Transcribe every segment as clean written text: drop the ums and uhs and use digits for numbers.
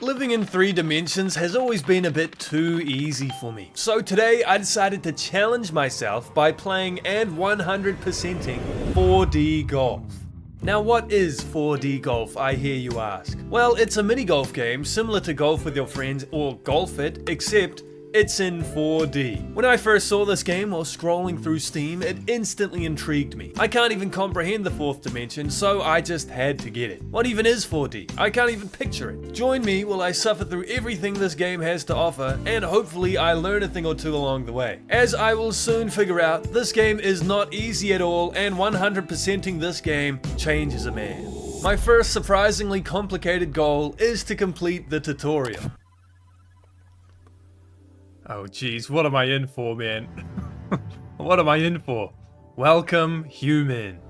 Living in 3 dimensions has always been a bit too easy for me. So today I decided to challenge myself by playing and 100%ing 4D golf. Now what is 4D golf, I hear you ask? Well, it's a mini golf game similar to Golf with Your Friends or Golf It, except it's in 4D. When I first saw this game while scrolling through Steam, it instantly intrigued me. I can't even comprehend the 4th dimension, so I just had to get it. What even is 4D? I can't even picture it. Join me while I suffer through everything this game has to offer, and hopefully I learn a thing or two along the way. As I will soon figure out, this game is not easy at all, and 100%ing this game changes a man. My first surprisingly complicated goal is to complete the tutorial. Oh geez, what am I in for, man? What am I in for? Welcome, human.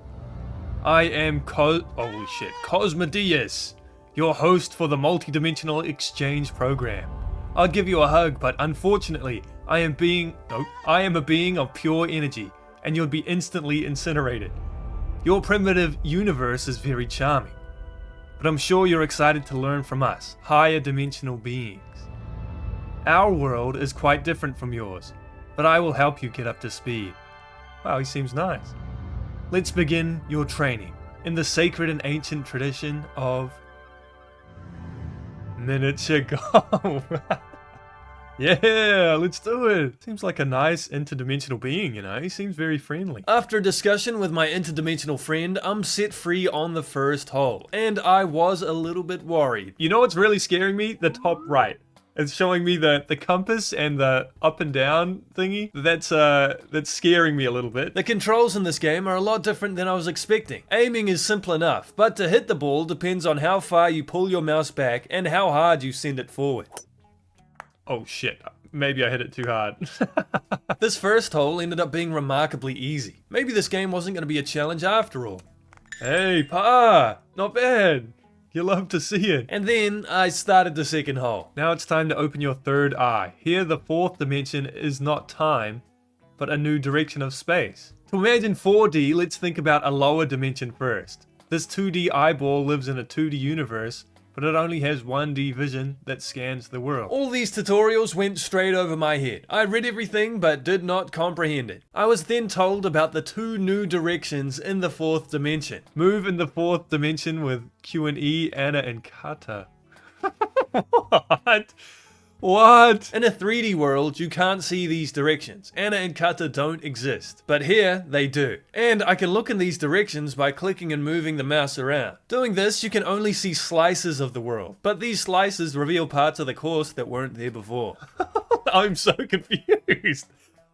I am holy shit, Cosmodius, your host for the multidimensional exchange program. I'd give you a hug, but unfortunately, I am a being of pure energy, and you'd be instantly incinerated. Your primitive universe is very charming, but I'm sure you're excited to learn from us, higher dimensional beings. Our world is quite different from yours, but I will help you get up to speed. Wow, he seems nice. Let's begin your training in the sacred and ancient tradition of miniature golf. Yeah, let's do it. Seems like a nice interdimensional being, you know? He seems very friendly. After a discussion with my interdimensional friend, I'm set free on the first hole, and I was a little bit worried. You know what's really scaring me? The top right. It's showing me the compass and the up and down thingy. That's scaring me a little bit. The controls in this game are a lot different than I was expecting. Aiming is simple enough, but to hit the ball depends on how far you pull your mouse back and how hard you send it forward. Oh shit, maybe I hit it too hard. This first hole ended up being remarkably easy. Maybe this game wasn't going to be a challenge after all. Hey, Pa! Not bad! You love to see it. And then I started the second hole. Now it's time to open your third eye. Here the 4th dimension is not time, but a new direction of space. To imagine 4D, let's think about a lower dimension first. This 2D eyeball lives in a 2D universe, but it only has 1D vision that scans the world. All these tutorials went straight over my head. I read everything but did not comprehend it. I was then told about the 2 new directions in the 4th dimension. Move in the 4th dimension with Q and E, Anna and Kata. What? What? In a 3D world, you can't see these directions. Anna and Kata don't exist. But here, they do. And I can look in these directions by clicking and moving the mouse around. Doing this, you can only see slices of the world. But these slices reveal parts of the course that weren't there before. I'm so confused.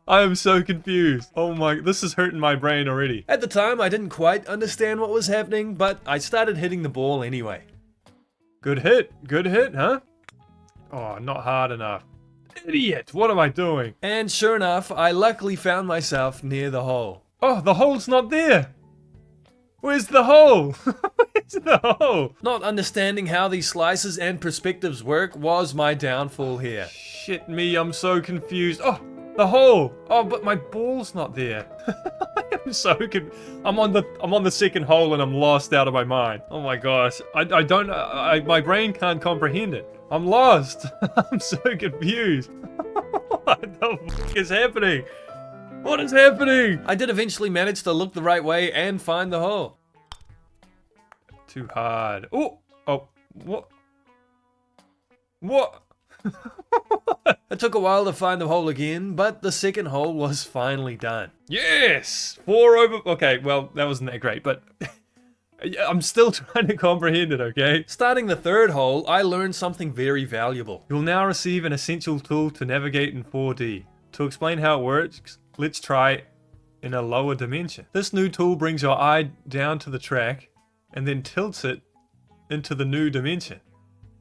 I am so confused. Oh my, this is hurting my brain already. At the time, I didn't quite understand what was happening, but I started hitting the ball anyway. Good hit, huh? Oh, not hard enough. Idiot, what am I doing? And sure enough, I luckily found myself near the hole. Oh, the hole's not there! Where's the hole? Where's the hole? Not understanding how these slices and perspectives work was my downfall here. Shit me, I'm so confused. Oh, the hole! Oh, but my ball's not there. I'm so confused. I'm on the second hole and I'm lost out of my mind. Oh my gosh, my brain can't comprehend it. I'm lost. I'm so confused. What the f is happening? What is happening? I did eventually manage to look the right way and find the hole. Too hard. Oh, what? What? It took a while to find the hole again, but the second hole was finally done. Yes! 4 over... Okay, well, that wasn't that great, but... I'm still trying to comprehend it, okay? Starting the third hole, I learned something very valuable. You'll now receive an essential tool to navigate in 4D. To explain how it works, let's try in a lower dimension. This new tool brings your eye down to the track and then tilts it into the new dimension.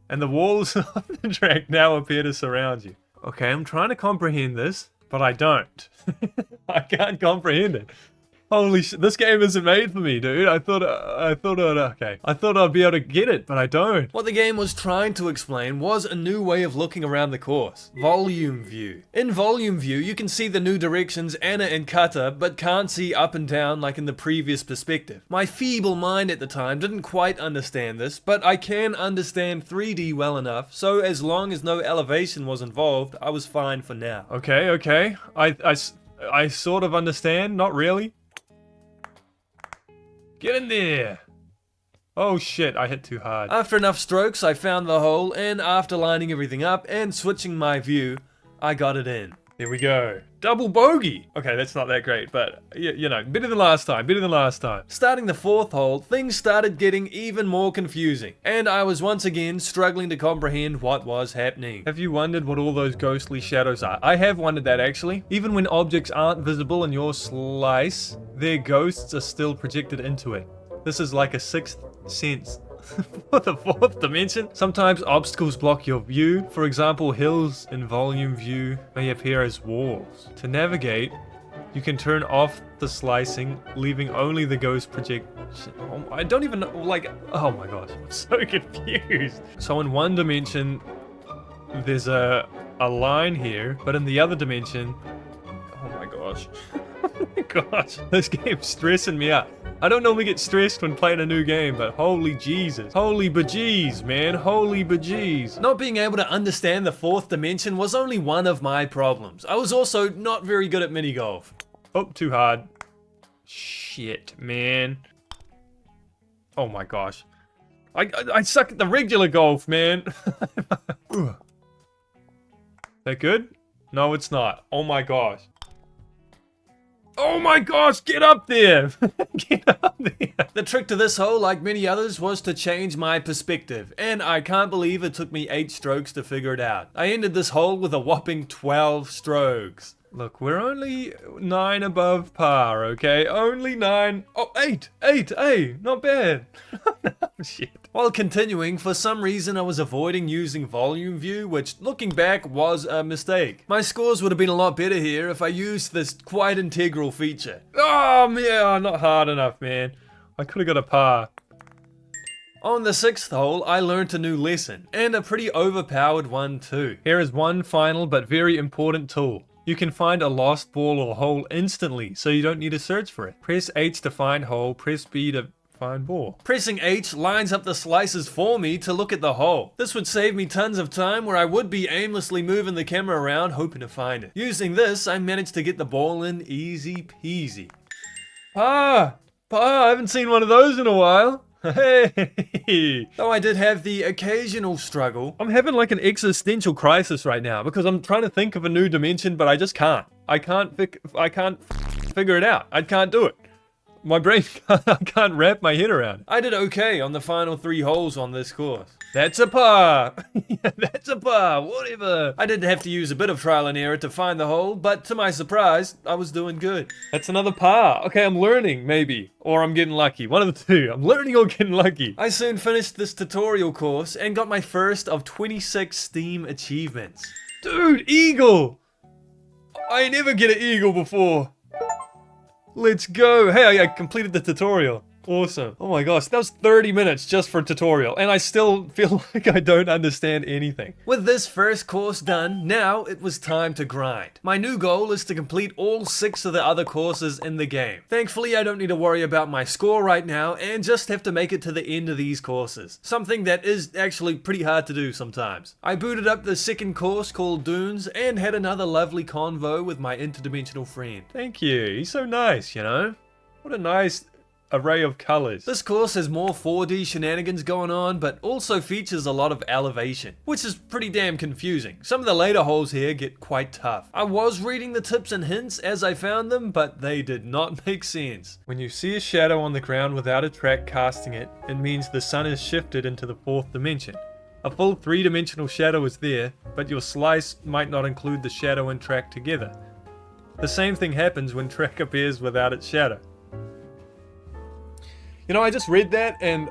And the walls of the track now appear to surround you. Okay, I'm trying to comprehend this, but I don't. I can't comprehend it. Holy shit, this game isn't made for me, dude. I thought I'd be able to get it, but I don't. What the game was trying to explain was a new way of looking around the course. Volume view. In volume view, you can see the new directions Anna and Kata, but can't see up and down like in the previous perspective. My feeble mind at the time didn't quite understand this, but I can understand 3D well enough, so as long as no elevation was involved, I was fine for now. Okay. I sort of understand, not really. Get in there! Oh shit, I hit too hard. After enough strokes, I found the hole, and after lining everything up and switching my view, I got it in. There we go. Double bogey! Okay, that's not that great, but, you know, better than last time. Starting the fourth hole, things started getting even more confusing, and I was once again struggling to comprehend what was happening. Have you wondered what all those ghostly shadows are? I have wondered that, actually. Even when objects aren't visible in your slice, their ghosts are still projected into it. This is like a sixth sense. For the fourth dimension. Sometimes obstacles block your view. For example, hills in volume view may appear as walls. To navigate, you can turn off the slicing, leaving only the ghost projection. Oh, I don't even know, like, oh my gosh, I'm so confused. So in one dimension, there's a line here, but in the other dimension, oh my gosh. Oh my gosh, this game's stressing me out. I don't normally get stressed when playing a new game, but holy Jesus. Holy bejeez, man. Holy bejeez. Not being able to understand the fourth dimension was only one of my problems. I was also not very good at mini golf. Oh, too hard. Shit, man. Oh my gosh. I suck at the regular golf, man. That good? No, it's not. Oh my gosh. Oh my gosh, get up there! Get up there! The trick to this hole, like many others, was to change my perspective, and I can't believe it took me 8 strokes to figure it out. I ended this hole with a whopping 12 strokes. Look, we're only 9 above par, okay? Only 9. Oh, 8! 8! Hey, not bad. Shit. While continuing, for some reason I was avoiding using volume view, which looking back was a mistake. My scores would have been a lot better here if I used this quite integral feature. Oh man, not hard enough, man. I could have got a par. On the 6th hole, I learnt a new lesson, and a pretty overpowered one too. Here is one final but very important tool. You can find a lost ball or hole instantly, so you don't need to search for it. Press H to find hole, press B to find ball. Pressing H lines up the slices for me to look at the hole. This would save me tons of time where I would be aimlessly moving the camera around hoping to find it. Using this, I managed to get the ball in easy peasy. I haven't seen one of those in a while. Hey! Though I did have the occasional struggle. I'm having like an existential crisis right now because I'm trying to think of a new dimension, but I just can't. I can't figure it out. I can't do it. My brain, I can't wrap my head around it. I did okay on the final 3 holes on this course. That's a par. That's a par, whatever. I did have to use a bit of trial and error to find the hole, but to my surprise, I was doing good. That's another par. Okay, I'm learning, maybe. Or I'm getting lucky. One of the two. I'm learning or getting lucky. I soon finished this tutorial course and got my first of 26 Steam achievements. Dude, eagle! I never get an eagle before. Let's go. Hey, I completed the tutorial. Awesome. Oh my gosh, that was 30 minutes just for a tutorial, and I still feel like I don't understand anything. With this first course done, now it was time to grind. My new goal is to complete all 6 of the other courses in the game. Thankfully, I don't need to worry about my score right now, and just have to make it to the end of these courses. Something that is actually pretty hard to do sometimes. I booted up the second course called Dunes, and had another lovely convo with my interdimensional friend. Thank you, he's so nice, you know? What a nice array of colors. This course has more 4D shenanigans going on, but also features a lot of elevation, which is pretty damn confusing. Some of the later holes here get quite tough. I was reading the tips and hints as I found them, but they did not make sense. When you see a shadow on the ground without a track casting it, it means the sun is shifted into the 4th dimension. A full 3-dimensional shadow is there, but your slice might not include the shadow and track together. The same thing happens when track appears without its shadow. You know, I just read that and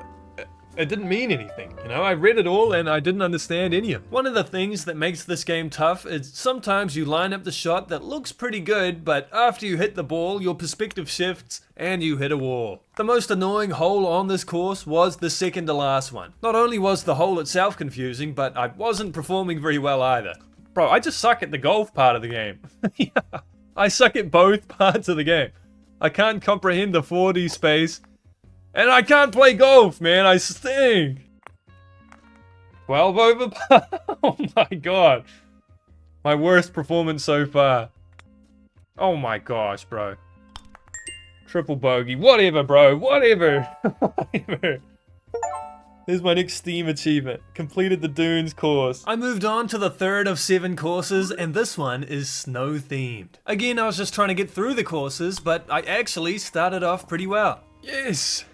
it didn't mean anything, you know? I read it all and I didn't understand any of it. One of the things that makes this game tough is sometimes you line up the shot that looks pretty good, but after you hit the ball, your perspective shifts and you hit a wall. The most annoying hole on this course was the second to last one. Not only was the hole itself confusing, but I wasn't performing very well either. Bro, I just suck at the golf part of the game. Yeah, I suck at both parts of the game. I can't comprehend the 4D space. And I can't play golf, man. I stink. 12 over par. Oh my god. My worst performance so far. Oh my gosh, bro. Triple bogey. Whatever, bro. Whatever. Whatever. Here's my next Steam achievement. Completed the Dunes course. I moved on to the third of 7 courses, and this one is snow themed. Again, I was just trying to get through the courses, but I actually started off pretty well. Yes!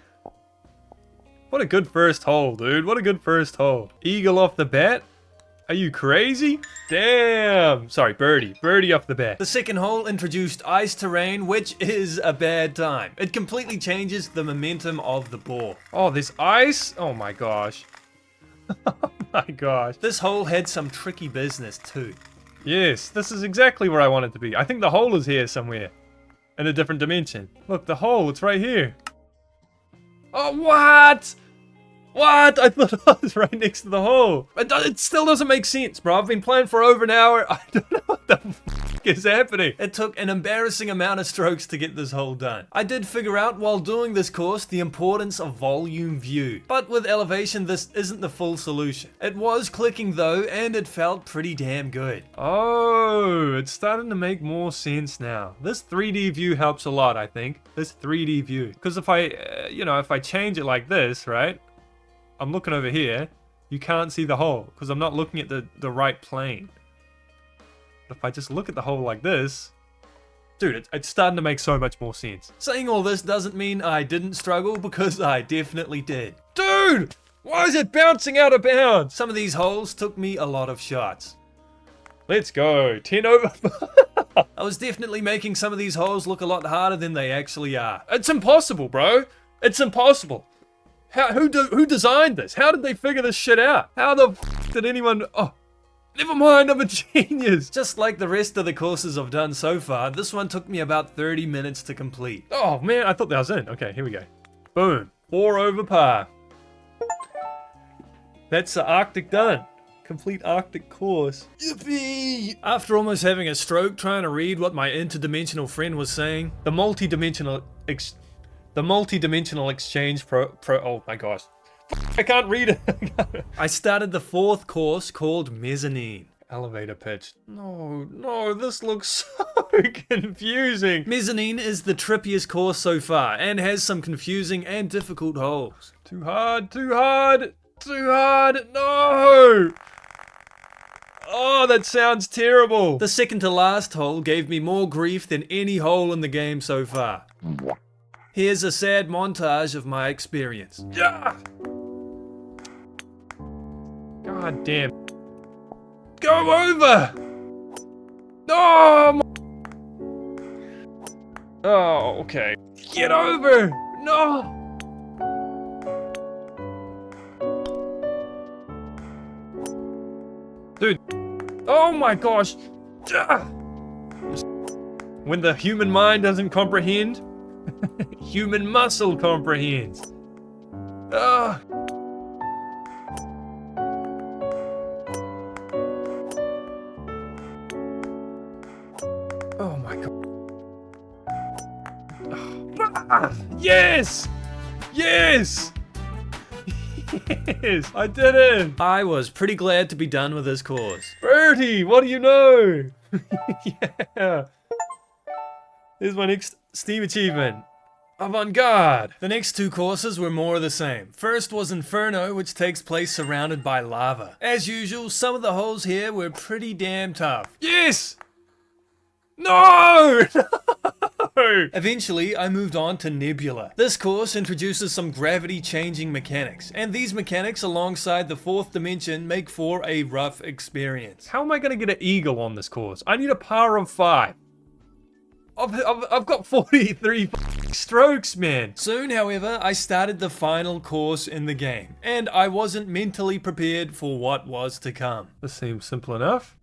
What a good first hole, dude. What a good first hole. Eagle off the bat? Are you crazy? Damn! Sorry, birdie. Birdie off the bat. The second hole introduced ice terrain, which is a bad time. It completely changes the momentum of the ball. Oh, there's ice? Oh my gosh. Oh my gosh. This hole had some tricky business too. Yes, this is exactly where I want it to be. I think the hole is here somewhere. In a different dimension. Look, the hole, it's right here. Oh, what? What? I thought I was right next to the hole. It still doesn't make sense, bro. I've been playing for over an hour. I don't know what the f is happening. It took an embarrassing amount of strokes to get this hole done. I did figure out while doing this course the importance of volume view. But with elevation, this isn't the full solution. It was clicking though, and it felt pretty damn good. Oh, it's starting to make more sense now. This 3D view helps a lot, I think. This 3D view. Because if I, if I change it like this, right? I'm looking over here, you can't see the hole because I'm not looking at the right plane. But if I just look at the hole like this, dude, it's starting to make so much more sense. Saying all this doesn't mean I didn't struggle, because I definitely did. Dude, why is it bouncing out of bounds? Some of these holes took me a lot of shots. Let's go, 10 over. I was definitely making some of these holes look a lot harder than they actually are. It's impossible, bro. It's impossible. Who designed this? How did they figure this shit out? How the f did anyone... Oh, never mind, I'm a genius. Just like the rest of the courses I've done so far, this one took me about 30 minutes to complete. Oh man, I thought that was in. Okay, here we go. Boom, 4 over par. That's the Arctic done. Complete Arctic course. Yippee! After almost having a stroke trying to read what my interdimensional friend was saying, the multi-dimensional exchange oh my gosh. I can't read it. I started the 4th course called Mezzanine. Elevator pitch. No, this looks so confusing. Mezzanine is the trippiest course so far and has some confusing and difficult holes. Too hard, too hard, too hard, no! Oh, that sounds terrible. The second to last hole gave me more grief than any hole in the game so far. Here's a sad montage of my experience. Yeah! God damn. Go over! No! Oh, okay. Get over! No! Dude. Oh my gosh. When the human mind doesn't comprehend, human muscle comprehends. Ah. Oh my god. Ah. Yes! Yes! Yes! I did it! I was pretty glad to be done with this course. Bertie, what do you know? Yeah. Here's my next Steam achievement. Avant-garde! The next 2 courses were more of the same. First was Inferno, which takes place surrounded by lava. As usual, some of the holes here were pretty damn tough. Yes! No! No! Eventually, I moved on to Nebula. This course introduces some gravity-changing mechanics, and these mechanics alongside the 4th dimension make for a rough experience. How am I gonna get an eagle on this course? I need a power of 5. I've got 43 strokes, man. Soon, however, I started the final course in the game, and I wasn't mentally prepared for what was to come. This seems simple enough.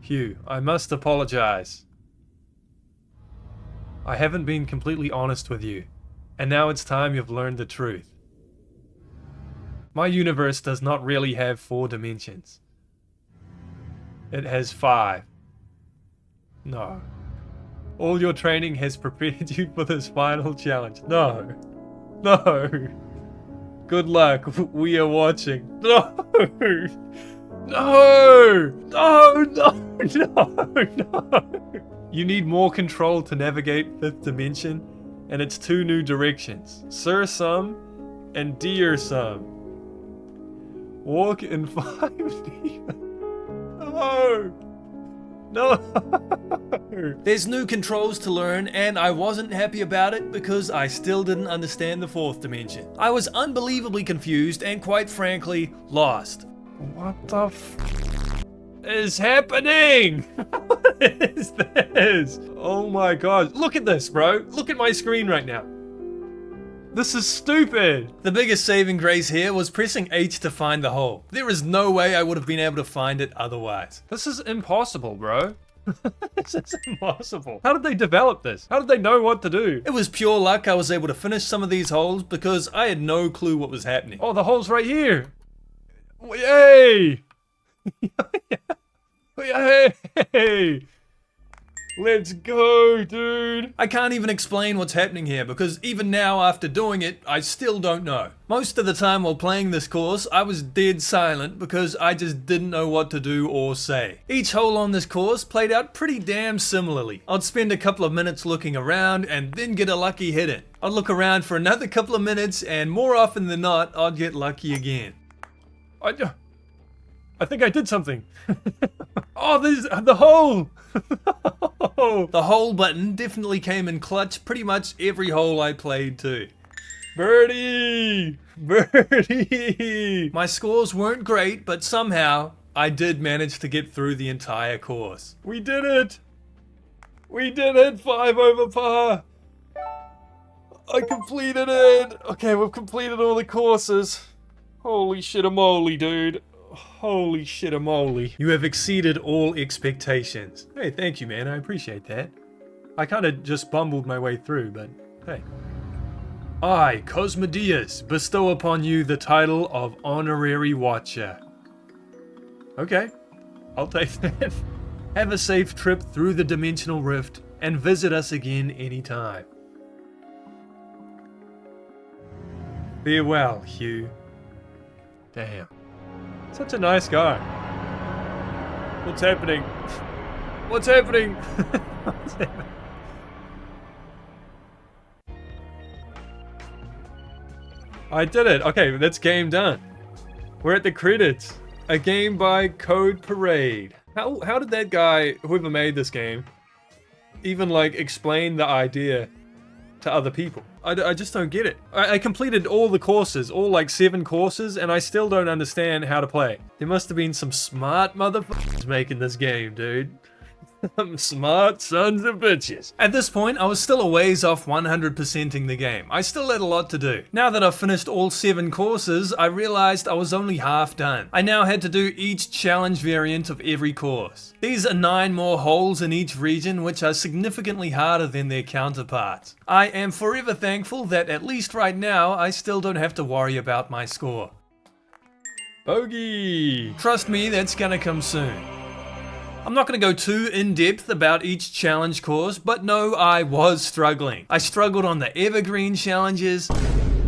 Hugh, I must apologize. I haven't been completely honest with you, and now it's time you've learned the truth. My universe does not really have 4 dimensions. It has 5. No. All your training has prepared you for this final challenge. No. No. Good luck. We are watching. No. No. No. No. No. You need more control to navigate 5th dimension, and it's 2 new directions. Sir Sum and Dear Sum. Walk in 5D. No. No! There's new controls to learn, and I wasn't happy about it because I still didn't understand the 4th dimension. I was unbelievably confused and, quite frankly, lost. What the f is happening? What is this? Oh my god. Look at this, bro. Look at my screen right now. This is stupid! The biggest saving grace here was pressing H to find the hole. There is no way I would have been able to find it otherwise. This is impossible, bro. This is impossible. How did they develop this? How did they know what to do? It was pure luck I was able to finish some of these holes because I had no clue what was happening. Oh, the hole's right here! Yay! Yay! Let's go, dude! I can't even explain what's happening here because even now after doing it, I still don't know. Most of the time while playing this course, I was dead silent because I just didn't know what to do or say. Each hole on this course played out pretty damn similarly. I'd spend a couple of minutes looking around and then get a lucky hit in. I'd look around for another couple of minutes and more often than not, I'd get lucky again. I think I did something. Oh, there's the hole! The hole button definitely came in clutch pretty much every hole I played too. Birdie! Birdie! My scores weren't great, but somehow I did manage to get through the entire course. We did it! We did it! 5 over par! I completed it! Okay, we've completed all the courses. Holy shit-a-moly, dude. Holy shit-a-moly. You have exceeded all expectations. Hey, thank you, man. I appreciate that. I kind of just bumbled my way through, but hey. I, Cosmodeus, bestow upon you the title of Honorary Watcher. Okay, I'll take that. Have a safe trip through the dimensional rift and visit us again anytime. Farewell, Hugh. Damn. Such a nice guy. What's happening? What's happening? What's happening? I did it. Okay, that's game done. We're at the credits. A game by Code Parade. How did that guy, whoever made this game, even like explain the idea to other people? I just don't get it. I completed all the courses, all like 7 courses, and I still don't understand how to play. There must have been some smart motherfuckers making this game, dude. Some smart sons of bitches. At this point, I was still a ways off 100%ing the game. I still had a lot to do. Now that I've finished all 7 courses, I realized I was only half done. I now had to do each challenge variant of every course. These are 9 more holes in each region, which are significantly harder than their counterparts. I am forever thankful that at least right now, I still don't have to worry about my score. Bogey! Trust me, that's gonna come soon. I'm not going to go too in-depth about each challenge course, but no, I was struggling. I struggled on the Evergreen challenges,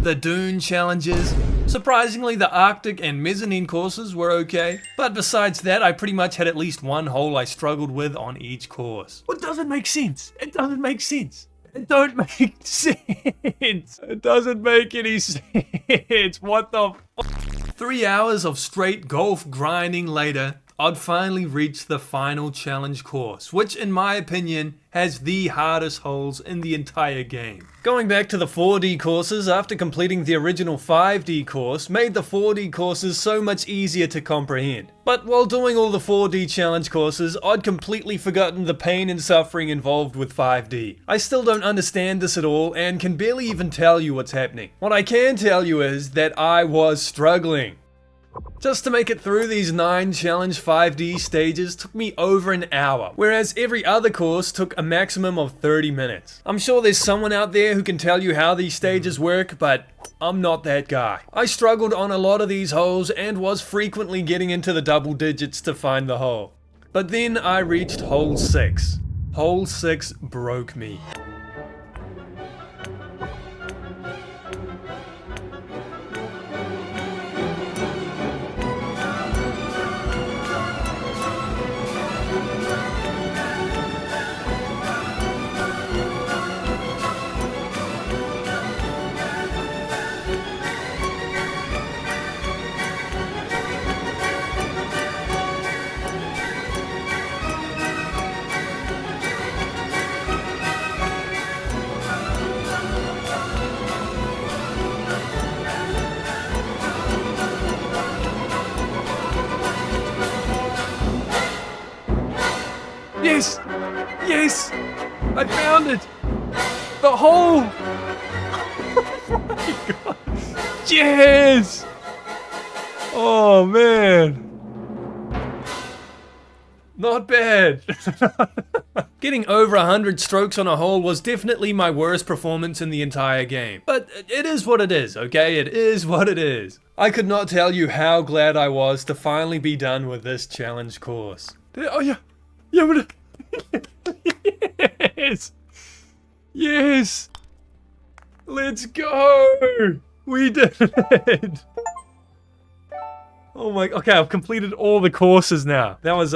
the Dune challenges. Surprisingly, the Arctic and Mezzanine courses were okay, but besides that, I pretty much had at least one hole I struggled with on each course. It doesn't make sense. It doesn't make sense. It don't make sense. It doesn't make any sense. What the f***? 3 hours of straight golf grinding later, I'd finally reached the final challenge course, which in my opinion has the hardest holes in the entire game. Going back to the 4D courses after completing the original 5D course made the 4D courses so much easier to comprehend. But while doing all the 4D challenge courses, I'd completely forgotten the pain and suffering involved with 5D. I still don't understand this at all and can barely even tell you what's happening. What I can tell you is that I was struggling. Just to make it through these 9 challenge 5D stages took me over an hour, whereas every other course took a maximum of 30 minutes. I'm sure there's someone out there who can tell you how these stages work, but I'm not that guy. I struggled on a lot of these holes and was frequently getting into the double digits to find the hole. But then I reached hole 6. Hole 6 broke me. Yes! Yes! I found it! The hole! Oh my god! Yes! Oh man! Not bad! Getting over 100 strokes on a hole was definitely my worst performance in the entire game. But it is what it is, okay? It is what it is. I could not tell you how glad I was to finally be done with this challenge course. Oh yeah! Yeah, but yes! Yes! Let's go! We did it! Oh my, okay, I've completed all the courses now. That was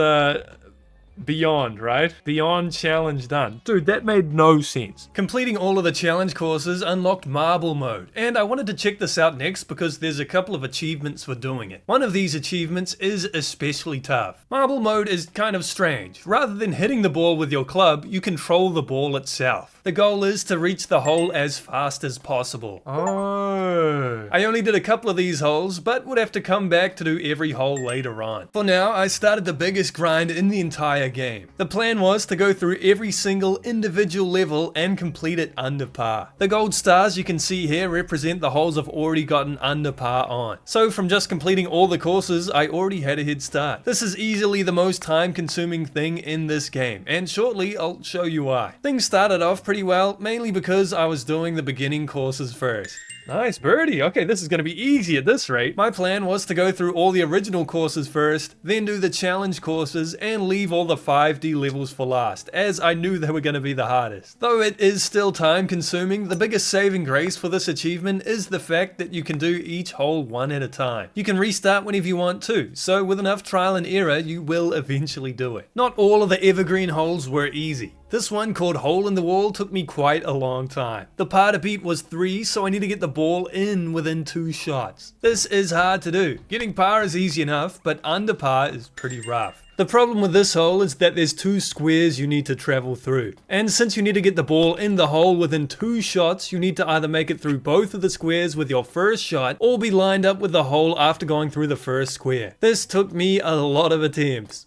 Beyond, right? Beyond challenge done. Dude, that made no sense. Completing all of the challenge courses unlocked marble mode, and I wanted to check this out next because there's a couple of achievements for doing it. One of these achievements is especially tough. Marble mode is kind of strange. Rather than hitting the ball with your club, you control the ball itself. The goal is to reach the hole as fast as possible. Oh. I only did a couple of these holes, but would have to come back to do every hole later on. For now, I started the biggest grind in the entire game. The plan was to go through every single individual level and complete it under par. The gold stars you can see here represent the holes I've already gotten under par on. So from just completing all the courses, I already had a head start. This is easily the most time consuming thing in this game, and shortly I'll show you why. Things started off pretty well, mainly because I was doing the beginning courses first. Nice birdie. Okay, this is going to be easy at this rate. My plan was to go through all the original courses first, then do the challenge courses, and leave all the 5D levels for last, as I knew they were going to be the hardest. Though it is still time consuming, the biggest saving grace for this achievement is the fact that you can do each hole one at a time. You can restart whenever you want to, so with enough trial and error, you will eventually do it. Not all of the evergreen holes were easy. This one called Hole in the Wall took me quite a long time. The par to beat was 3, so I need to get the ball in within 2 shots. This is hard to do. Getting par is easy enough, but under par is pretty rough. The problem with this hole is that there's 2 squares you need to travel through. And since you need to get the ball in the hole within 2 shots, you need to either make it through both of the squares with your first shot, or be lined up with the hole after going through the first square. This took me a lot of attempts.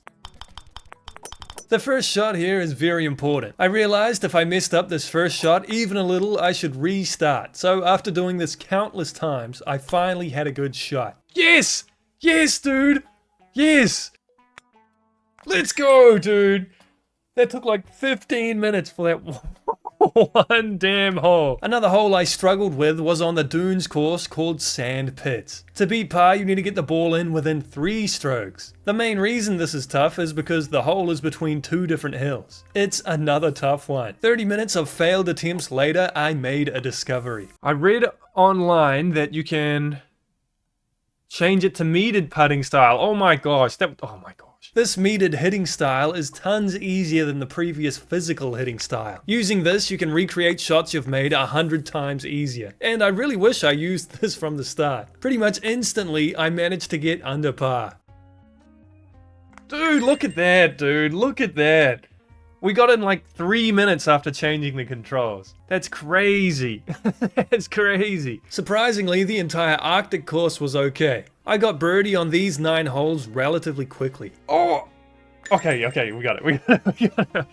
The first shot here is very important. I realized if I messed up this first shot even a little, I should restart. So after doing this countless times, I finally had a good shot. Yes! Yes, dude! Yes! Let's go, dude! That took like 15 minutes for that one damn hole. Another hole I struggled with was on the Dunes course called Sand Pits. To beat par, you need to get the ball in within 3 strokes. The main reason this is tough is because the hole is between 2 different hills. It's another tough one. 30 minutes of failed attempts later, I made a discovery. I read online that you can change it to metered putting style. Oh my gosh, oh my gosh. This metered hitting style is tons easier than the previous physical hitting style. Using this, you can recreate shots you've made 100 times easier. And I really wish I used this from the start. Pretty much instantly, I managed to get under par. Dude, look at that, dude. Look at that. We got in like 3 minutes after changing the controls. That's crazy. That's crazy. Surprisingly, the entire Arctic course was okay. I got birdie on these 9 holes relatively quickly. Oh! Okay, we got it.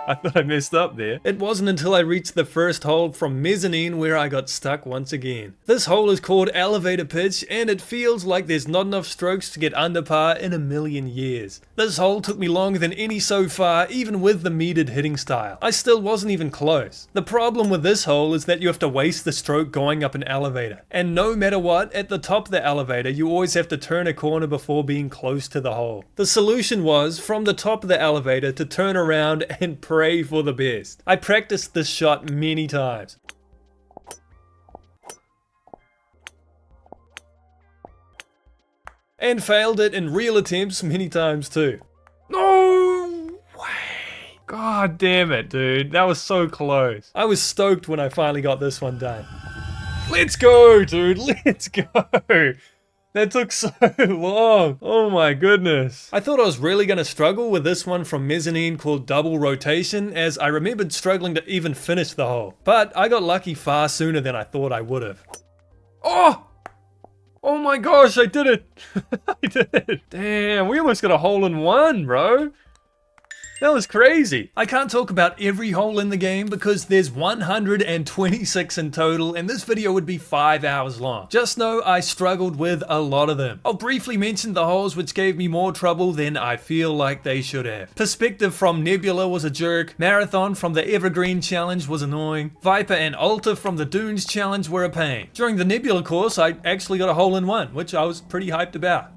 I thought I messed up there. It wasn't until I reached the first hole from mezzanine where I got stuck once again. This hole is called elevator pitch, and it feels like there's not enough strokes to get under par in a million years. This hole took me longer than any so far, even with the metered hitting style. I still wasn't even close. The problem with this hole is that you have to waste the stroke going up an elevator. And no matter what, at the top of the elevator, you always have to turn a corner before being close to the hole. The solution was, from the top of the elevator, to turn around and pray for the best. I practiced this shot many times. And failed it in real attempts many times too. No way! God damn it, dude. That was so close. I was stoked when I finally got this one done. Let's go, dude. Let's go. That took so long. Oh my goodness. I thought I was really going to struggle with this one from mezzanine called double rotation, as I remembered struggling to even finish the hole. But I got lucky far sooner than I thought I would have. Oh! Oh my gosh, I did it. I did it. Damn, we almost got a hole in one, bro. That was crazy. I can't talk about every hole in the game because there's 126 in total, and this video would be 5 hours long. Just know I struggled with a lot of them. I'll briefly mention the holes which gave me more trouble than I feel like they should have. Perspective from Nebula was a jerk. Marathon from the Evergreen Challenge was annoying. Viper and Alta from the Dunes Challenge were a pain. During the Nebula course, I actually got a hole in one, which I was pretty hyped about.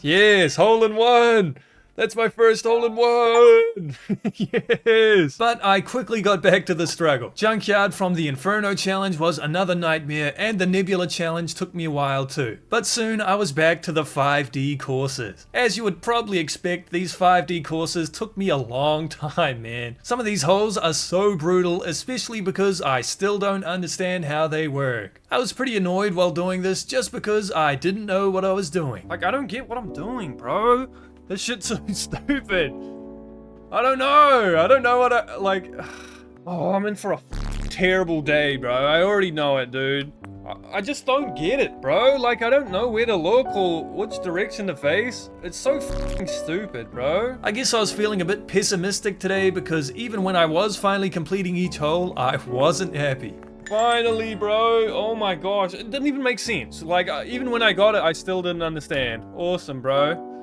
Yes, hole in one! That's my first hole in one! Yes! But I quickly got back to the struggle. Junkyard from the Inferno Challenge was another nightmare, and the Nebula Challenge took me a while too. But soon I was back to the 5D courses. As you would probably expect, these 5D courses took me a long time, man. Some of these holes are so brutal, especially because I still don't understand how they work. I was pretty annoyed while doing this just because I didn't know what I was doing. Like, I don't get what I'm doing, bro. This shit's so stupid. I don't know what I, like, oh, I'm in for a terrible day, bro. I already know it, dude. I just don't get it, bro. Like, I don't know where to look or which direction to face. It's so fucking stupid, bro. I guess I was feeling a bit pessimistic today because even when I was finally completing each hole, I wasn't happy. Finally, bro. Oh my gosh. It didn't even make sense. Like, even when I got it, I still didn't understand. Awesome, bro.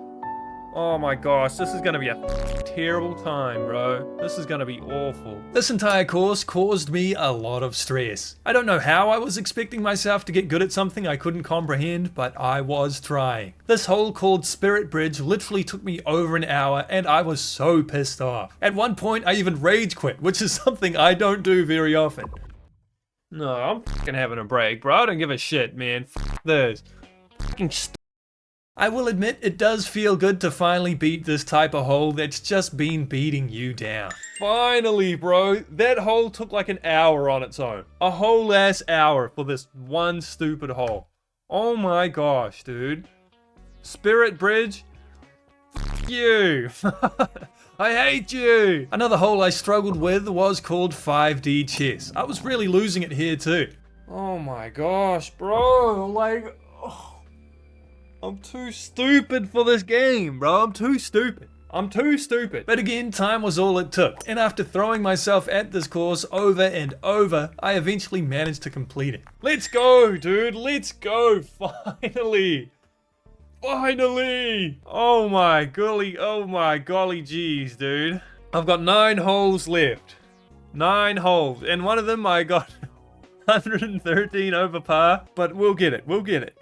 Oh my gosh, this is gonna be a terrible time, bro. This is gonna be awful. This entire course caused me a lot of stress. I don't know how I was expecting myself to get good at something I couldn't comprehend, but I was trying. This hole called Spirit Bridge literally took me over an hour, and I was so pissed off. At one point, I even rage quit, which is something I don't do very often. No, I'm fucking having a break, bro. I don't give a shit, man. F this. Fucking I will admit it does feel good to finally beat this type of hole that's just been beating you down. Finally, bro. That hole took like an hour on its own. A whole ass hour for this one stupid hole. Oh my gosh, dude. Spirit Bridge? F you. I hate you. Another hole I struggled with was called 5D chess. I was really losing it here too. Oh my gosh, bro. Like, oh. I'm too stupid for this game, bro. I'm too stupid. But again, time was all it took. And after throwing myself at this course over and over, I eventually managed to complete it. Let's go, dude. Let's go. Finally. Finally. Oh my golly jeez, dude. I've got 9 holes left. 9 holes. And one of them I got 113 over par. But we'll get it. We'll get it.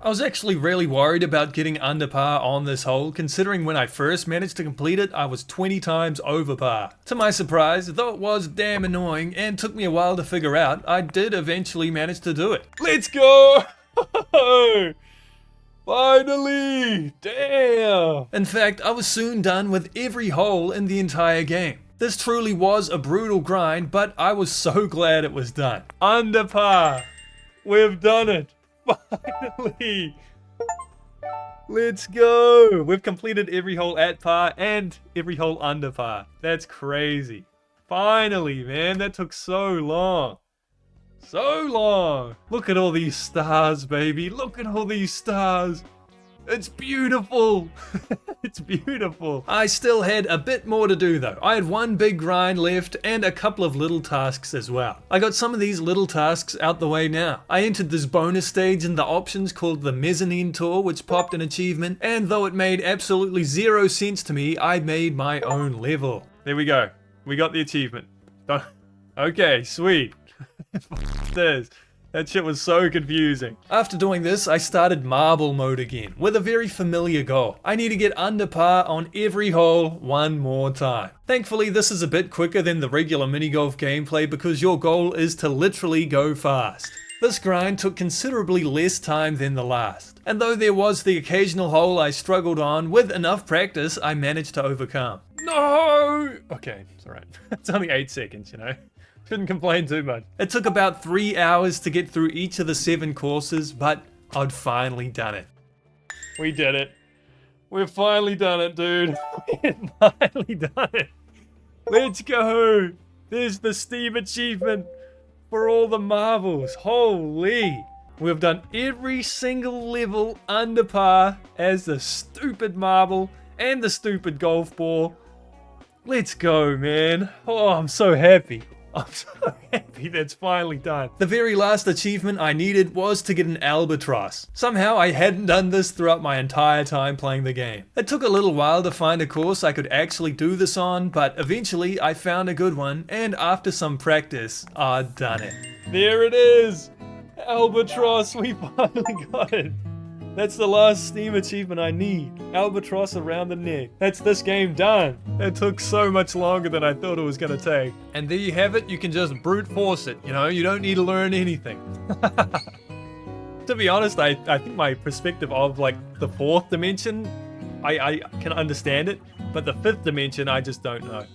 I was actually really worried about getting under par on this hole, considering when I first managed to complete it, I was 20 times over par. To my surprise, though it was damn annoying and took me a while to figure out, I did eventually manage to do it. Let's go! Finally! Damn! In fact, I was soon done with every hole in the entire game. This truly was a brutal grind, but I was so glad it was done. Under par! We've done it! Finally! Let's go. We've completed every hole at par and every hole under par. That's crazy. Finally, man. That took so long. So long. Look at all these stars, baby. Look at all these stars. It's beautiful. It's beautiful. I still had a bit more to do though. I had one big grind left and a couple of little tasks as well. I got some of these little tasks out the way now. I entered this bonus stage in the options called the Mezzanine Tour, which popped an achievement, and though it made absolutely zero sense to me, I made my own level. There we go. We got the achievement. Okay, sweet. This. That shit was so confusing. After doing this, I started marble mode again, with a very familiar goal. I need to get under par on every hole one more time. Thankfully, this is a bit quicker than the regular mini golf gameplay because your goal is to literally go fast. This grind took considerably less time than the last, and though there was the occasional hole I struggled on, with enough practice, I managed to overcome. No! Okay, it's alright. It's only 8 seconds, you know? Shouldn't complain too much. It took about 3 hours to get through each of the 7 courses, but I'd finally done it. We did it. We've finally done it, dude. We've finally done it. Let's go. There's the Steam achievement for all the marbles. Holy. We've done every single level under par as the stupid marble and the stupid golf ball. Let's go, man. Oh, I'm so happy. I'm so happy that's finally done. The very last achievement I needed was to get an albatross. Somehow I hadn't done this throughout my entire time playing the game. It took a little while to find a course I could actually do this on, but eventually I found a good one, and after some practice, I'd done it. There it is! Albatross, we finally got it. That's the last Steam achievement I need. Albatross around the neck. That's this game done. It took so much longer than I thought it was gonna take. And there you have it, you can just brute force it, you know? You don't need to learn anything. To be honest, I think my perspective of like the 4th dimension, I can understand it, but the 5th dimension, I just don't know.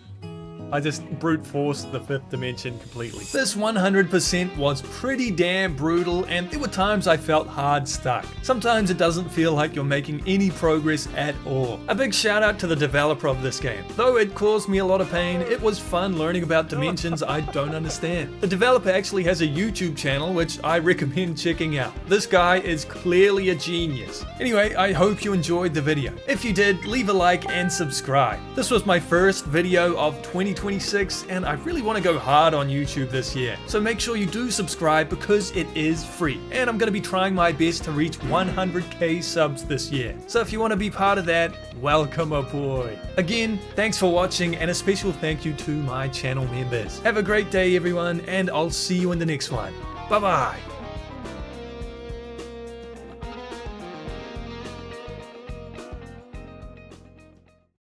I just brute forced the 5th dimension completely. This 100% was pretty damn brutal, and there were times I felt hard stuck. Sometimes it doesn't feel like you're making any progress at all. A big shout out to the developer of this game. Though it caused me a lot of pain, it was fun learning about dimensions I don't understand. The developer actually has a YouTube channel which I recommend checking out. This guy is clearly a genius. Anyway, I hope you enjoyed the video. If you did, leave a like and subscribe. This was my first video of 2026, and I really want to go hard on YouTube this year. So make sure you do subscribe because it is free. And I'm going to be trying my best to reach 100k subs this year. So if you want to be part of that, welcome aboard. Again, thanks for watching, and a special thank you to my channel members. Have a great day everyone, and I'll see you in the next one. Bye bye.